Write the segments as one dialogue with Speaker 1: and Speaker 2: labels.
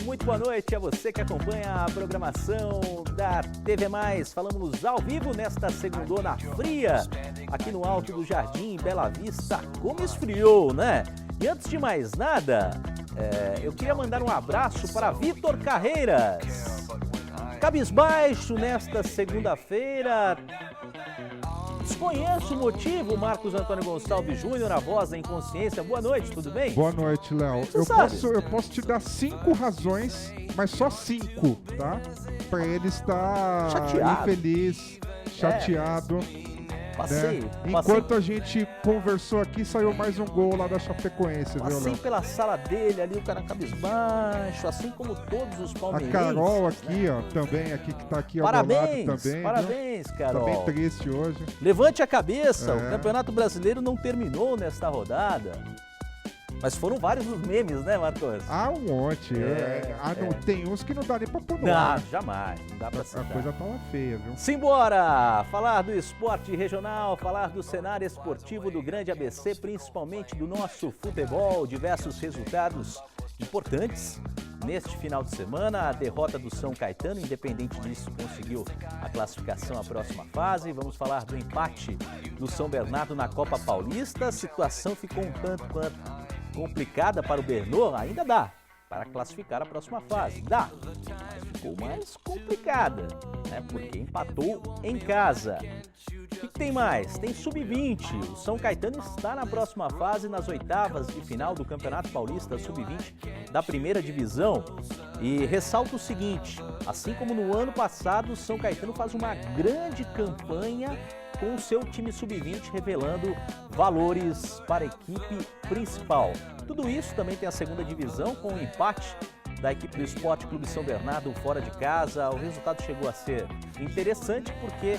Speaker 1: muito boa noite a você que acompanha a programação da TV Mais. Falamos ao vivo nesta segundona fria, aqui no Alto do Jardim, Bela Vista. Como esfriou, né? E antes de mais nada, eu queria mandar um abraço para Vitor Carreiras. Cabisbaixo nesta segunda-feira. Desconheço o motivo, Marcos Antônio Gonçalves Júnior, a voz da inconsciência. Boa noite, tudo bem?
Speaker 2: Boa noite, Léo. Eu posso te dar 5 razões, mas só 5, tá? Pra ele estar infeliz, chateado.
Speaker 1: Passei.
Speaker 2: Enquanto a gente conversou aqui, saiu mais um gol lá da Chapecoense, viu, Léo?
Speaker 1: Passei pela sala dele ali, o cara cabisbaixo, assim como todos os palmeirenses.
Speaker 2: A Carol aqui, ó, também, aqui que tá aqui ao
Speaker 1: parabéns,
Speaker 2: lado também.
Speaker 1: Parabéns, viu? Carol.
Speaker 2: Tá bem triste hoje.
Speaker 1: Levante a cabeça, o Campeonato Brasileiro não terminou nesta rodada. Mas foram vários os memes, né, Marcos?
Speaker 2: Ah, um monte. Não, tem uns que não dá nem pra pôr no
Speaker 1: ar.
Speaker 2: ar.
Speaker 1: Não, jamais. Não dá pra citar.
Speaker 2: A coisa tá lá feia, viu?
Speaker 1: Simbora! Falar do esporte regional, falar do cenário esportivo do Grande ABC, principalmente do nosso futebol, diversos resultados importantes. Neste final de semana, a derrota do São Caetano, independente disso, conseguiu a classificação à próxima fase. Vamos falar do empate do São Bernardo na Copa Paulista. A situação ficou um tanto quanto complicada para o Bernô, ainda dá para classificar a próxima fase, dá, mas ficou mais complicada, né, porque empatou em casa. O que tem mais? Tem sub-20, o São Caetano está na próxima fase, nas oitavas de final do Campeonato Paulista sub-20 da primeira divisão. E ressalto o seguinte, assim como no ano passado, o São Caetano faz uma grande campanha com o seu time sub-20 revelando valores para a equipe principal. Tudo isso também tem a segunda divisão com o empate da equipe do Esporte Clube São Bernardo fora de casa. O resultado chegou a ser interessante porque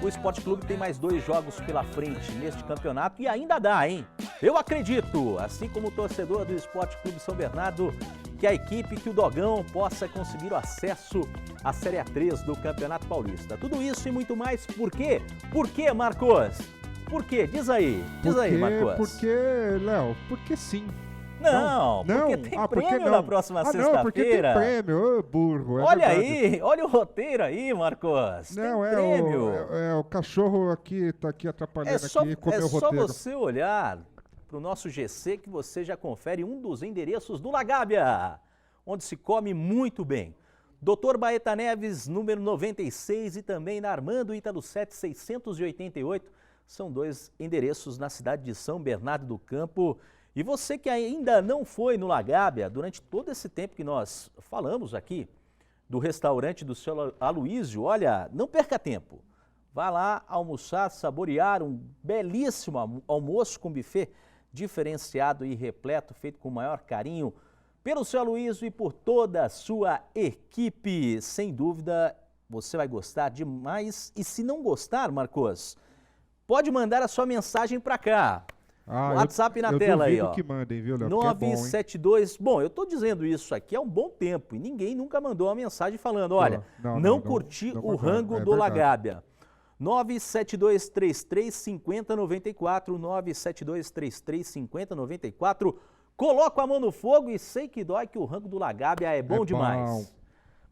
Speaker 1: o Esporte Clube tem mais 2 jogos pela frente neste campeonato e ainda dá, hein? Eu acredito, assim como o torcedor do Esporte Clube São Bernardo, que a equipe, que o Dogão possa conseguir o acesso à Série A3 do Campeonato Paulista. Tudo isso e muito mais, por quê? Por quê, Marcos? Por quê? Diz aí, Marcos.
Speaker 2: Porque, Léo, porque sim.
Speaker 1: Não, porque tem prêmio na próxima sexta-feira.
Speaker 2: Não, porque tem prêmio, ô burro.
Speaker 1: Olha aí, olha o roteiro aí, Marcos.
Speaker 2: Não,
Speaker 1: tem prêmio.
Speaker 2: O cachorro aqui, tá aqui atrapalhando aqui, comeu o roteiro.
Speaker 1: É só você olhar para o nosso GC que você já confere um dos endereços do Lagábia, onde se come muito bem. Dr. Baeta Neves, número 96, e também na Armando Ítalo 7688, são 2 endereços na cidade de São Bernardo do Campo. E você que ainda não foi no Lagábia, durante todo esse tempo que nós falamos aqui do restaurante do seu Aloísio, olha, não perca tempo. Vá lá almoçar, saborear um belíssimo almoço com buffet diferenciado e repleto, feito com o maior carinho pelo seu Aloísio e por toda a sua equipe. Sem dúvida, você vai gostar demais. E se não gostar, Marcos, pode mandar a sua mensagem para cá. WhatsApp na tela aí, ó.
Speaker 2: Que mandem, viu, Léo?
Speaker 1: 972. Bom, eu tô dizendo isso aqui há um bom tempo e ninguém nunca mandou uma mensagem falando, olha, não curti o rango do Lagábia. 972335094, 972335094. Coloco a mão no fogo e sei que dói que o rango do Lagábia é bom demais.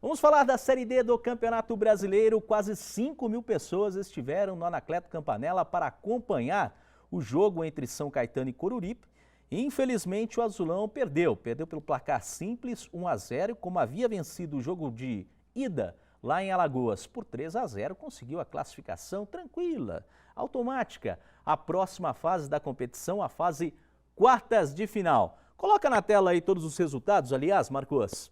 Speaker 1: Vamos falar da Série D do Campeonato Brasileiro. Quase 5.000 pessoas estiveram no Anacleto Campanella para acompanhar o jogo entre São Caetano e Coruripe. Infelizmente, o Azulão perdeu pelo placar simples, 1-0, como havia vencido o jogo de ida lá em Alagoas por 3-0, conseguiu a classificação tranquila, automática. A próxima fase da competição, a fase quartas de final. Coloca na tela aí todos os resultados, aliás, Marcos.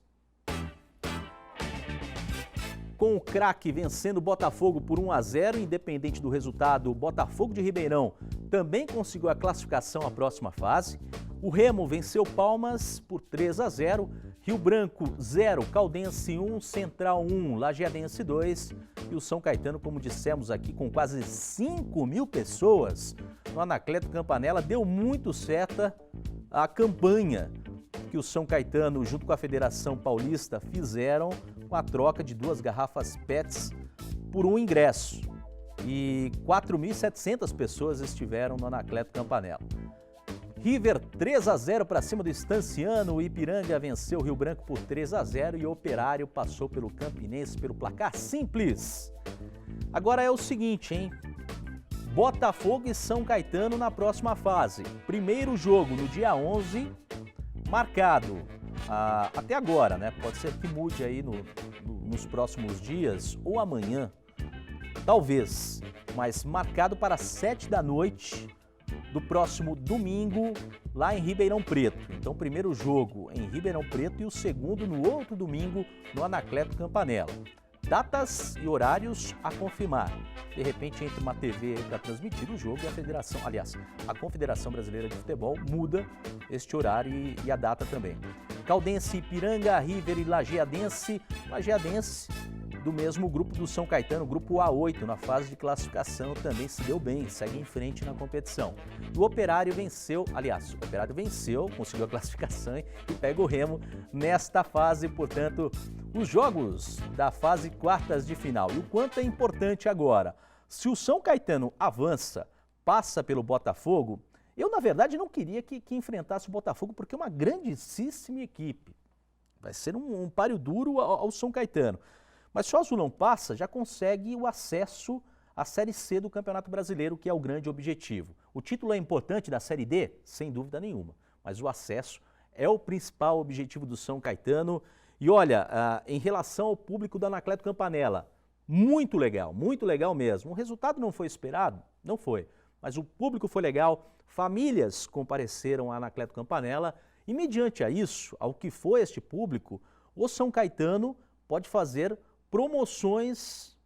Speaker 1: Com o Craque vencendo o Botafogo por 1-0, independente do resultado, o Botafogo de Ribeirão também conseguiu a classificação à próxima fase. O Remo venceu Palmas por 3-0, Rio Branco 0, Caldense 1, Central 1, Lajeadense 2 e o São Caetano, como dissemos aqui, com quase 5.000 pessoas no Anacleto Campanella, deu muito certa a campanha que o São Caetano, junto com a Federação Paulista, fizeram com a troca de 2 garrafas PETs por um ingresso. E 4.700 pessoas estiveram no Anacleto Campanella. River 3-0 para cima do Estanciano, o Ipiranga venceu o Rio Branco por 3-0 e o Operário passou pelo Campinense pelo placar simples. Agora é o seguinte, hein? Botafogo e São Caetano na próxima fase. Primeiro jogo no dia 11, marcado até agora, né? Pode ser que mude aí nos próximos dias ou amanhã, talvez, mas marcado para 7 da noite do próximo domingo, lá em Ribeirão Preto. Então, o primeiro jogo em Ribeirão Preto e o segundo no outro domingo no Anacleto Campanella. Datas e horários a confirmar. De repente, entra uma TV para transmitir o jogo e a federação, aliás, a Confederação Brasileira de Futebol muda este horário e a data também. Caldense, Ipiranga, River e Lajeadense. Lajeadense do mesmo grupo do São Caetano, grupo A8, na fase de classificação, também se deu bem, segue em frente na competição. O Operário venceu, aliás, o Operário venceu, conseguiu a classificação e pega o Remo nesta fase, portanto, os jogos da fase quartas de final. E o quanto é importante agora, se o São Caetano avança, passa pelo Botafogo, eu na verdade não queria que enfrentasse o Botafogo, porque é uma grandíssima equipe. Vai ser um páreo duro ao São Caetano. Mas se o Azulão passa, já consegue o acesso à Série C do Campeonato Brasileiro, que é o grande objetivo. O título é importante da Série D? Sem dúvida nenhuma, mas o acesso é o principal objetivo do São Caetano. E olha, em relação ao público do Anacleto Campanella, muito legal mesmo. O resultado não foi esperado? Não foi, mas o público foi legal, famílias compareceram ao Anacleto Campanella e mediante a isso, ao que foi este público, o São Caetano pode fazer promoções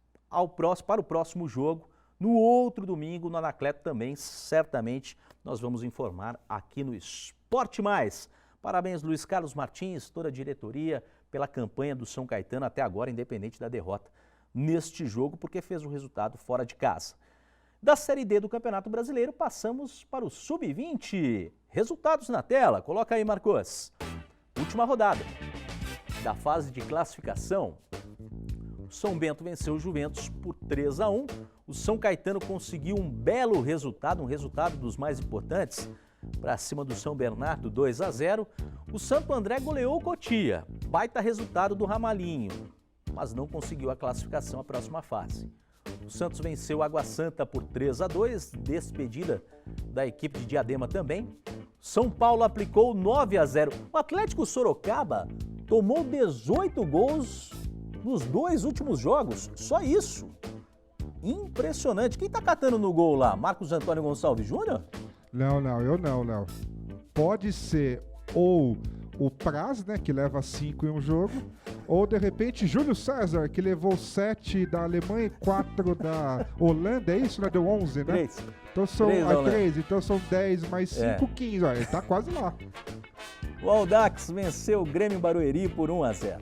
Speaker 1: para o próximo jogo, no outro domingo, no Anacleto também, certamente nós vamos informar aqui no Esporte Mais. Parabéns, Luiz Carlos Martins, toda a diretoria, pela campanha do São Caetano até agora, independente da derrota neste jogo, porque fez o resultado fora de casa. Da Série D do Campeonato Brasileiro, passamos para o Sub-20. Resultados na tela, coloca aí, Marcos. Última rodada da fase de classificação. O São Bento venceu o Juventus por 3-1. O São Caetano conseguiu um belo resultado, um resultado dos mais importantes, para cima do São Bernardo, 2-0. O Santo André goleou o Cotia, baita resultado do Ramalinho, mas não conseguiu a classificação à próxima fase. O Santos venceu o Água Santa por 3-2, despedida da equipe de Diadema também. São Paulo aplicou 9-0. O Atlético Sorocaba tomou 18 gols nos 2 últimos jogos, só isso. Impressionante. Quem tá catando no gol lá? Marcos Antônio Gonçalves Júnior?
Speaker 2: Não, eu não, Léo. Pode ser ou o Praz, né, que leva 5 em um jogo, ou de repente Júlio César, que levou 7 da Alemanha e 4 da Holanda, é isso, né? Deu 11, né?
Speaker 1: 3.
Speaker 2: Então são 3, então são 10 mais 5, 15, olha, ele tá quase lá.
Speaker 1: O Audax venceu o Grêmio Barueri por 1-0.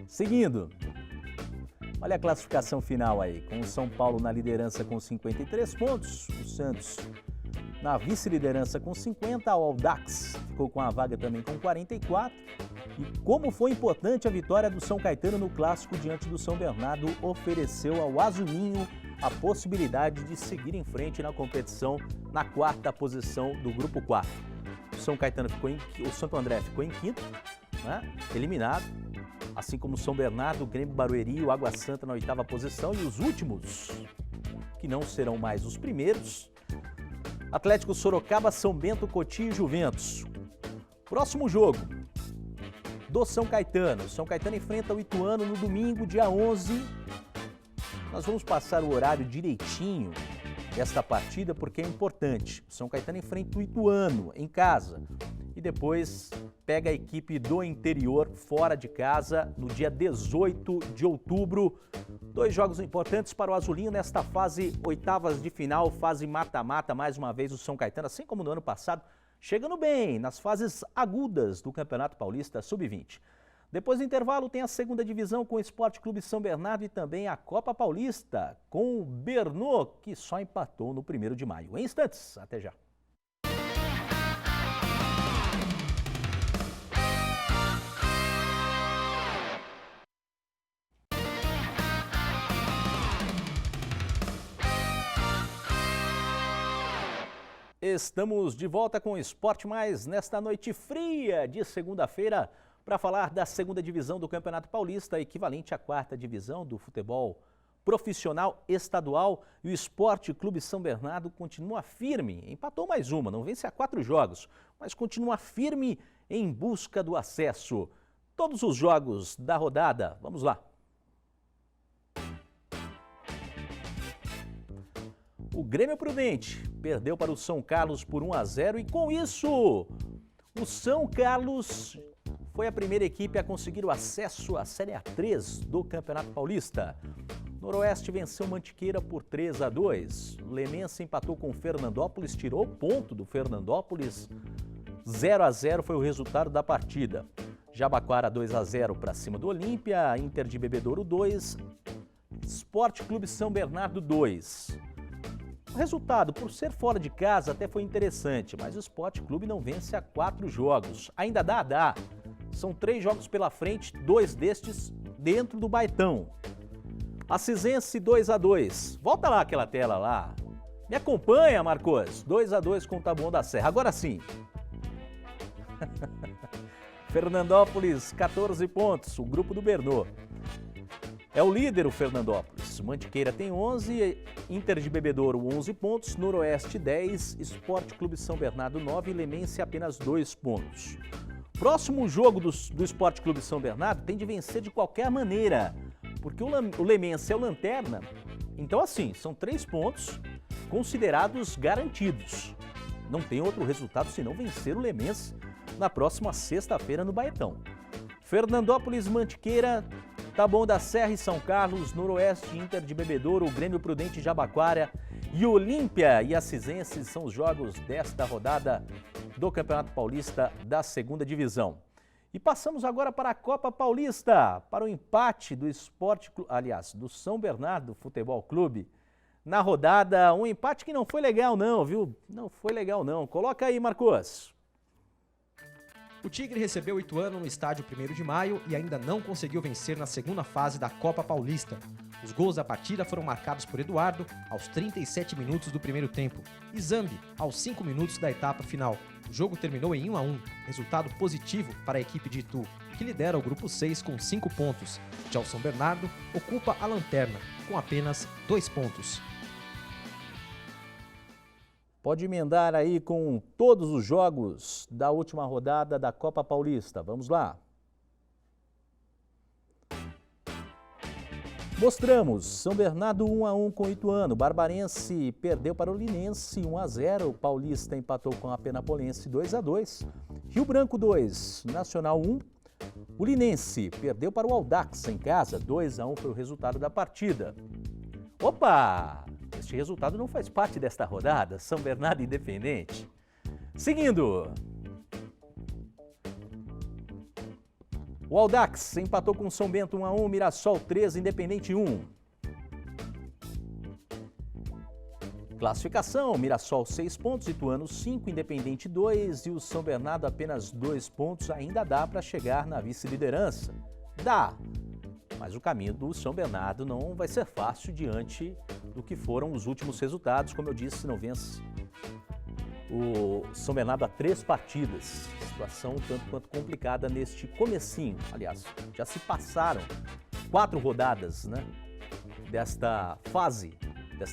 Speaker 1: Seguindo, olha a classificação final aí, com o São Paulo na liderança com 53 pontos, o Santos na vice-liderança com 50, o Audax ficou com a vaga também com 44. E como foi importante a vitória do São Caetano no clássico diante do São Bernardo, ofereceu ao Azulinho a possibilidade de seguir em frente na competição na 4ª posição do grupo 4. O São Caetano o Santo André ficou em 5º, né, eliminado, assim como o São Bernardo, o Grêmio Barueri e o Água Santa na 8ª posição, e os últimos, que não serão mais os primeiros, Atlético Sorocaba, São Bento, Cotia e Juventus. Próximo jogo do São Caetano. O São Caetano enfrenta o Ituano no domingo, dia 11. Nós vamos passar o horário direitinho desta partida porque é importante. O São Caetano enfrenta o Ituano em casa e depois pega a equipe do interior fora de casa no dia 18 de outubro. 2 jogos importantes para o Azulinho nesta fase 8ª de final, fase mata-mata. Mais uma vez o São Caetano, assim como no ano passado, chegando bem nas fases agudas do Campeonato Paulista Sub-20. Depois do intervalo tem a 2ª divisão com o Esporte Clube São Bernardo e também a Copa Paulista com o Bernô, que só empatou no 1º de maio. Em instantes, até já. Estamos de volta com o Esporte Mais nesta noite fria de segunda-feira para falar da segunda divisão do Campeonato Paulista, equivalente à quarta divisão do futebol profissional estadual. E o Esporte Clube São Bernardo continua firme, empatou mais uma, não vence há 4 jogos, mas continua firme em busca do acesso. Todos os jogos da rodada, vamos lá. O Grêmio Prudente perdeu para o São Carlos por 1-0 e com isso o São Carlos foi a primeira equipe a conseguir o acesso à Série A3 do Campeonato Paulista. Noroeste venceu Mantiqueira por 3-2. Lemense empatou com Fernandópolis, tirou o ponto do Fernandópolis. 0-0 foi o resultado da partida. Jabaquara 2-0 para cima do Olímpia, Inter de Bebedouro 2, Esporte Clube São Bernardo 2. O resultado, por ser fora de casa, até foi interessante, mas o Esporte Clube não vence há 4 jogos. Ainda dá. São 3 jogos pela frente, 2 destes dentro do Baetão. Acisense 2-2. Volta lá aquela tela lá. Me acompanha, Marcos. 2-2 com o Taboão da Serra. Agora sim. Fernandópolis, 14 pontos, o grupo do Bernô. É o líder o Fernandópolis. Mantiqueira tem 11, Inter de Bebedouro 11 pontos, Noroeste 10, Esporte Clube São Bernardo 9 e Lemense apenas 2 pontos. Próximo jogo do Esporte Clube São Bernardo tem de vencer de qualquer maneira, porque o Lemense é o lanterna. Então assim, são 3 pontos considerados garantidos. Não tem outro resultado senão vencer o Lemense na próxima sexta-feira no Baetão. Fernandópolis, Mantiqueira, Taboão da Serra e São Carlos, Noroeste, Inter de Bebedouro, Grêmio Prudente, Jabaquara e Olímpia e Acisense são os jogos desta rodada do Campeonato Paulista da segunda divisão. E passamos agora para a Copa Paulista, para o empate do do São Bernardo Futebol Clube na rodada. Um empate que não foi legal não, viu? Não foi legal não. Coloca aí, Marcos.
Speaker 3: O Tigre recebeu o Ituano no estádio 1º de Maio e ainda não conseguiu vencer na segunda fase da Copa Paulista. Os gols da partida foram marcados por Eduardo aos 37 minutos do primeiro tempo e Zambi aos 5 minutos da etapa final. O jogo terminou em 1-1, resultado positivo para a equipe de Itu, que lidera o grupo 6 com 5 pontos. Já o São Bernardo ocupa a lanterna com apenas 2 pontos.
Speaker 1: Pode emendar aí com todos os jogos da última rodada da Copa Paulista. Vamos lá. Mostramos São Bernardo 1-1 com o Ituano. Barbarense perdeu para o Linense 1-0. Paulista empatou com a Penapolense 2-2. Rio Branco 2, Nacional 1. O Linense perdeu para o Audax em casa. 2-1 foi o resultado da partida. Opa! Este resultado não faz parte desta rodada, São Bernardo Independente. Seguindo. O Audax empatou com São Bento 1-1, Mirassol 3, Independente 1. Classificação, Mirassol 6 pontos, Ituano 5, Independente 2 e o São Bernardo apenas 2 pontos. Ainda dá para chegar na vice-liderança. Dá. Mas o caminho do São Bernardo não vai ser fácil diante do que foram os últimos resultados. Como eu disse, não vence o São Bernardo há 3 partidas. Situação tanto quanto complicada neste comecinho. Aliás, já se passaram 4 rodadas, né, desta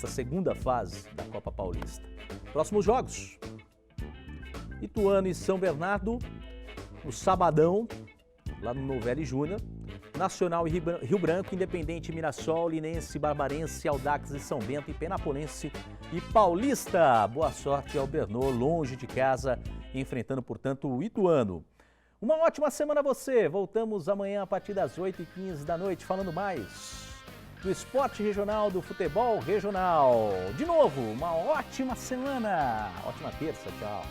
Speaker 1: segunda fase da Copa Paulista. Próximos jogos. Ituano e São Bernardo no sabadão, lá no Novelli Júnior. Nacional e Rio Branco, Independente, Mirassol, Linense, Barbarense, Audax e São Bento e Penapolense e Paulista. Boa sorte ao Bernô, longe de casa, enfrentando, portanto, o Ituano. Uma ótima semana a você. Voltamos amanhã a partir das 8h15 da noite, falando mais do esporte regional, do futebol regional. De novo, uma ótima semana. Ótima terça, tchau.